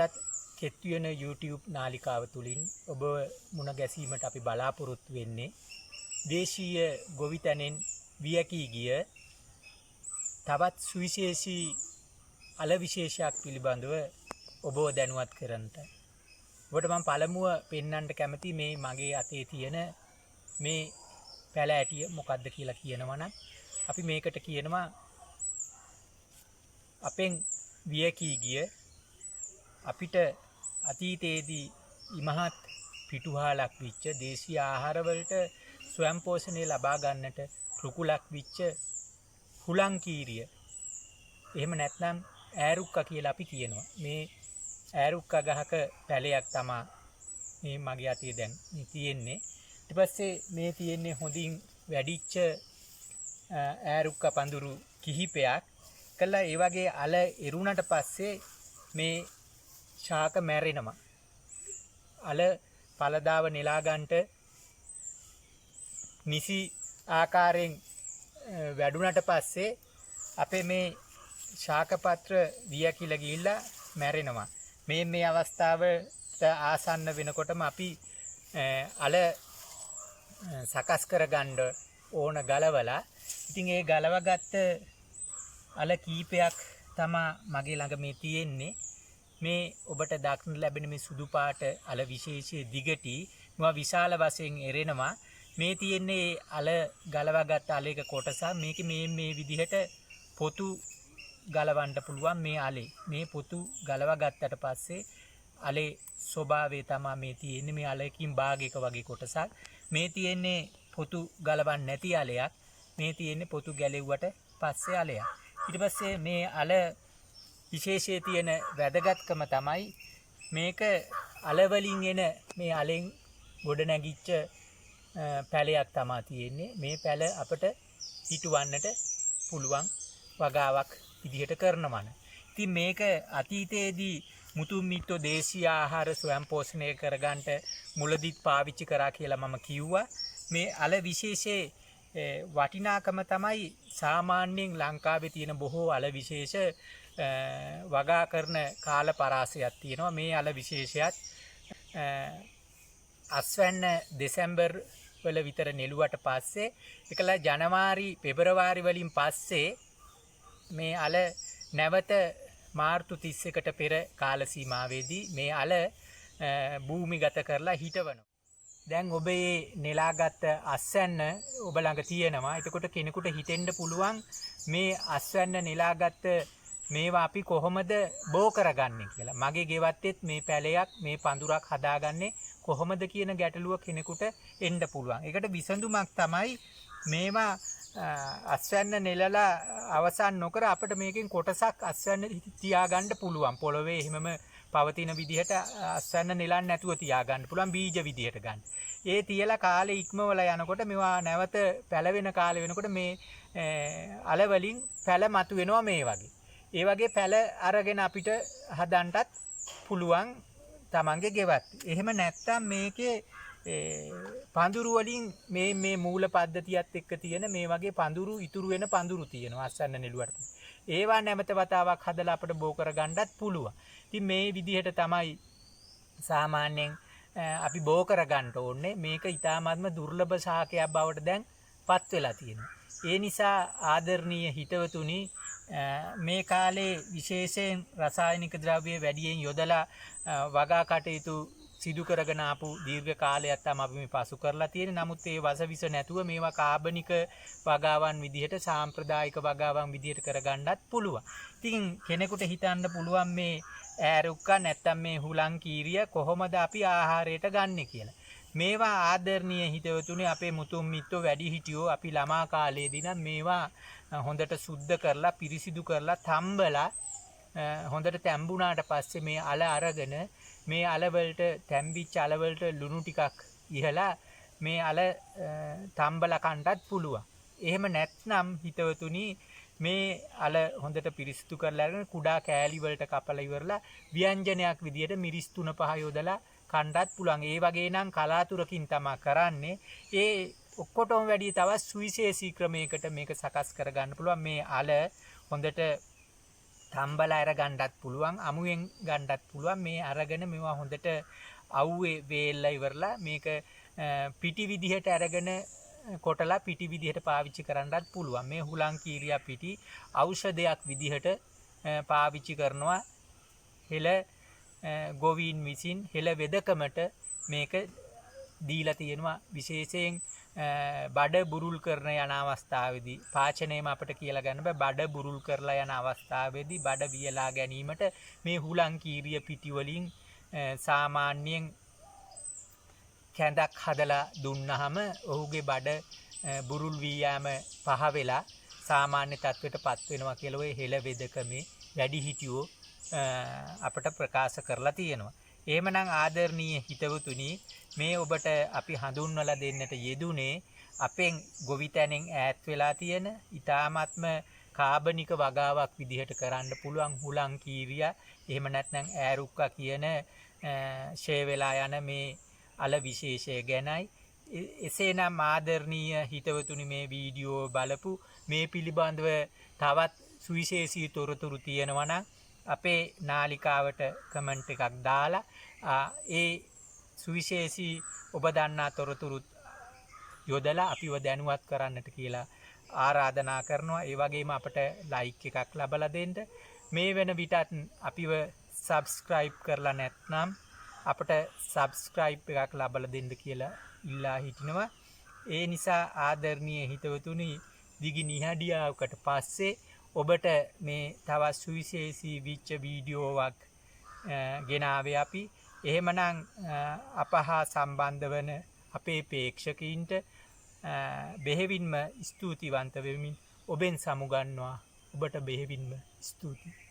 අදත් කෙත්තු වෙන YouTube නාලිකාව තුලින් ඔබ මුණ ගැසීමට අපි බලාපොරොත්තු වෙන්නේ දේශීය ගොවිතැනෙන් වියකී ගිය තවත් සුවිශේෂී අල විශේෂයක් පිළිබඳව ඔබව දැනුවත් කරන්නට. ඔබට මම පළමුව පෙන්වන්න කැමති මේ මගේ අතේ තියෙන මේ පැල ඇටිය මොකක්ද කියලා කියනවනම් අපි මේකට කියනවා අපෙන් වියකී ගිය අපිට අතීතයේදී ඉමහත් පිටුහලක් විච්ච දේශීය ආහාරවලට ස්වයං පෝෂණය ලබා ගන්නට රුකුලක් විච්ච හුලංකීරිය. එහෙම නැත්නම් ඈරුක්කා කියලා අපි කියනවා. මේ ඈරුක්කා ගහක පැලයක් තමයි මේ මගේ අතේ දැන් මේ තියෙන්නේ. ඊට පස්සේ මේ තියෙන්නේ හොඳින් වැඩිච්ච ඈරුක්කා පඳුරු කිහිපයක්. කළා ඒ වගේ අල එරුණට පස්සේ මේ ශාක මැරෙනවා. අල පළදාව නෙලා ගන්නට නිසි ආකාරයෙන් වැඩුණට පස්සේ අපේ මේ ශාකපත්‍ර වියකිලා ගිහිල්ලා මැරෙනවා. මේ අවස්ථාවට ආසන්න වෙනකොටම අපි අල සකස් කරගන්න ඕන ගලවලා. ඉතින් ඒ ගලවගත්ත අල කීපයක් තමයි මගේ ළඟ මේ තියෙන්නේ. මේ ඔබට දක්නට ලැබෙන මේ සුදු පාට අල විශේෂයේ දිගටි මේවා විශාල වශයෙන් එරෙනවා. මේ තියෙන්නේ අල ගලවගත් අලයක කොටසක්. මේක මේ විදිහට පොතු ගලවන්න පුළුවන් මේ අලේ. මේ පොතු ගලවගත්තට පස්සේ අලේ ස්වභාවය තමයි මේ තියෙන්නේ. මේ අලයකින් භාගයක වගේ කොටසක්. මේ තියෙන්නේ පොතු ගලවන්න නැති අලයක්. මේ තියෙන්නේ පොතු ගැලෙව්වට පස්සේ අලයක්. ඊට පස්සේ මේ අල විශේෂයේ තියෙන වැදගත්කම තමයි මේක අල වලින් එන මේ අලෙන් ගොඩ නැගිච්ච පැලයක් තමයි තියෙන්නේ. මේ පැල අපට හිටවන්නට පුළුවන් වගාවක් විදිහට කරනවන. ඉතින් මේක අතීතයේදී මුතුන් මිත්තෝ දේශීය ආහාර ස්වයං පෝෂණය කරගන්නට මුලදිත් පාවිච්චි කරා කියලා මම කිව්වා. මේ අල විශේෂයේ වටිනාකම තමයි සාමාන්‍යයෙන් ලංකාවේ තියෙන බොහෝ අල විශේෂ වගා කරන කාල පරාසයක් තියෙනවා. මේ අල විශේෂයත් අස්වැන්න දෙසැම්බර් වල විතර නෙළුවට පස්සේ එකලා ජනවාරි පෙබරවාරි වලින් පස්සේ මේ අල නැවත මාර්තු 31කට පෙර කාල සීමාවේදී මේ අල භූමිගත කරලා හිටවනවා. දැන් ඔබේ නෙලාගත් අස්වැන්න ඔබ ළඟ තියෙනවා. එතකොට කෙනෙකුට හිතෙන්න පුළුවන් මේ අස්වැන්න නෙලාගත් මේවා අපි කොහොමද බෝ කරගන්නේ කියලා. මගේ ගෙවත්තෙත් මේ පැලයක් මේ පඳුරක් හදාගන්නේ කොහොමද කියන ගැටලුව කෙනෙකුට එන්න පුළුවන්. ඒකට විසඳුමක් තමයි මේවා අස්වැන්න නෙලලා අවසන් නොකර අපිට මේකෙන් කොටසක් අස්වැන්න තියාගන්න පුළුවන්. පොළවේ එහෙමම පවතින විදිහට අස්වැන්න නෙලන්න නැතුව තියාගන්න පුළුවන් බීජ විදිහට ගන්න. ඒ තියලා කාලේ ඉක්මවලා යනකොට මේවා නැවත පැලවෙන කාලේ වෙනකොට මේ අල වලින් පැල මතු වෙනවා මේ වගේ. ඒ වගේ පැල අරගෙන අපිට හදන්නටත් පුළුවන් තමන්ගේ ගෙවත්. එහෙම නැත්තම් මේකේ පඳුරු වලින් මේ මූල පද්ධතියත් එක්ක තියෙන මේ වගේ පඳුරු ඉතුරු වෙන පඳුරු තියෙනවා අස්වැන්න නෙළුවට. ඒවා නැවත වතාවක් හදලා අපිට බෝ කරගන්නත් පුළුවන්. ඉතින් මේ විදිහට තමයි සාමාන්‍යයෙන් අපි බෝ කරගන්න ඕනේ. මේක ඊටාත්ම දුර්ලභ ශාකයක් බවට දැන් පත් වෙලා තියෙනවා. ඒ නිසා ආදරණීය හිතවතුනි මේ කාලේ විශේෂයෙන් රසායනික ද්‍රව්‍ය වැඩියෙන් යොදලා වගා කටයුතු සිදු කරගෙන ආපු දීර්ඝ කාලයක් තමයි අපි මේ පසු කරලා තියෙන්නේ. නමුත් ඒ වසවිස නැතුව මේවා කාබනික වගාවන් විදිහට සාම්ප්‍රදායික වගාවන් විදිහට කරගන්නත් පුළුවන්. ඉතින් කෙනෙකුට හිතන්න පුළුවන් මේ ඈරුක්කා නැත්තම් මේ හුලංකීරිය කොහොමද අපි ආහාරයට ගන්නෙ කියලා. මේවා ආදරණීය හිතවතුනි අපේ මුතුන් මිත්තෝ වැඩිහිටියෝ අපි ළමා කාලයේදී නම් මේවා හොඳට සුද්ධ කරලා පිරිසිදු කරලා තම්බලා හොඳට තැඹුණාට පස්සේ මේ අල අරගෙන මේ අල වලට තැම්බිච්ච අල වලට ලුණු ටිකක් ඉහලා මේ අල තම්බලා කන්නත් පුළුවන්. එහෙම නැත්නම් හිතවතුනි මේ අල හොඳට පිරිසිදු කරලා අරගෙන කුඩා කෑලි වලට කපලා ඉවරලා ව්‍යංජනයක් විදියට මිරිස් 3-5 යොදලා කන්නත් පුළුවන්. ඒ වගේ නම් කලාතුරකින් තමයි කරන්නේ. ඒ ඔක්කොටම වැඩි තවත් සුවිශේෂී ක්‍රමයකට මේක සකස් කරගන්න පුළුවන්. මේ අල හොඳට තම්බල අර ගණ්ඩත් පුළුවන් අමුවෙන් ගණ්ඩත් පුළුවන් මේ අරගෙන මෙවා හොඳට අව්වේ වේල්ල ඉවරලා මේක පිටි විදිහට අරගෙන කොටලා පිටි විදිහට පාවිච්චි කරන්නත් පුළුවන් මේ හුලං කීරියා පිටි ඖෂධයක් විදිහට පාවිච්චි කරනවා හෙළ ගොවීන් විසින් හෙළ වෙදකමට මේක දීලා තියෙනවා විශේෂයෙන් බඩ බුරුල් කරන යන අවස්ථාවේදී පාචනයම අපිට කියලා ගන්න බෑ බඩ බුරුල් කරලා යන අවස්ථාවේදී බඩ වියලා ගැනීමට මේ හුලං කීරිය පිටි වලින් සාමාන්‍යයෙන් කැඳක් හදලා දුන්නාම ඔහුගේ බඩ බුරුල් වී යාම පහ වෙලා සාමාන්‍ය තත්ත්වයටපත් වෙනවා කියලා ඔය හෙළ වෙදකමේ වැඩිහිටියෝ අපට ප්‍රකාශ කරලා තියෙනවා. එහෙමනම් ආදරණීය හිතවතුනි මේ ඔබට අපි හඳුන්වලා දෙන්නට යෙදුනේ අපෙන් ගොවිතැනෙන් ඈත් වෙලා තියෙන ඊ타මාත්ම කාබනික වගාවක් විදිහට කරන්න පුළුවන් හුලං කීරියා එහෙම නැත්නම් ඈරුක්කා කියන ෂේ වෙලා යන මේ අල විශේෂය ගැනයි එසේනම් ආදරණීය හිතවතුනි මේ වීඩියෝ බලපු මේ පිළිබඳව තවත් සුවිශේෂී තොරතුරු තියෙනවා නම් අපේ නාලිකාවට කමෙන්ට් එකක් දාලා ඒ සුවිශේෂී ඔබ දන්නා තොරතුරුත් යොදලා අපිව දැනුවත් කරන්නට කියලා ආරාධනා කරනවා. ඒ වගේම අපට ලයික් එකක් ලබලා දෙන්න. මේ වෙන විටත් අපිව සබ්ස්ක්‍රයිබ් කරලා නැත්නම් අපට සබ්ස්ක්‍රයිබ් එකක් ලබලා දෙන්න කියලා ඉල්ලා හිටිනවා. ඒ නිසා ආදරණීය හිතවතුනි දිගි නිහඬියාවකට පස්සේ ඔබට මේ තවත් සුවිශේෂී විච්ච වීඩියෝවක් ගෙනාවේ අපි. එහෙමනම් අප හා සම්බන්ධ වන අපේ ප්‍රේක්ෂකයින්ට බෙහෙවින්ම ස්තුතිවන්ත වෙමින් ඔබෙන් සමුගන්නවා. ඔබට බෙහෙවින්ම ස්තුතියි.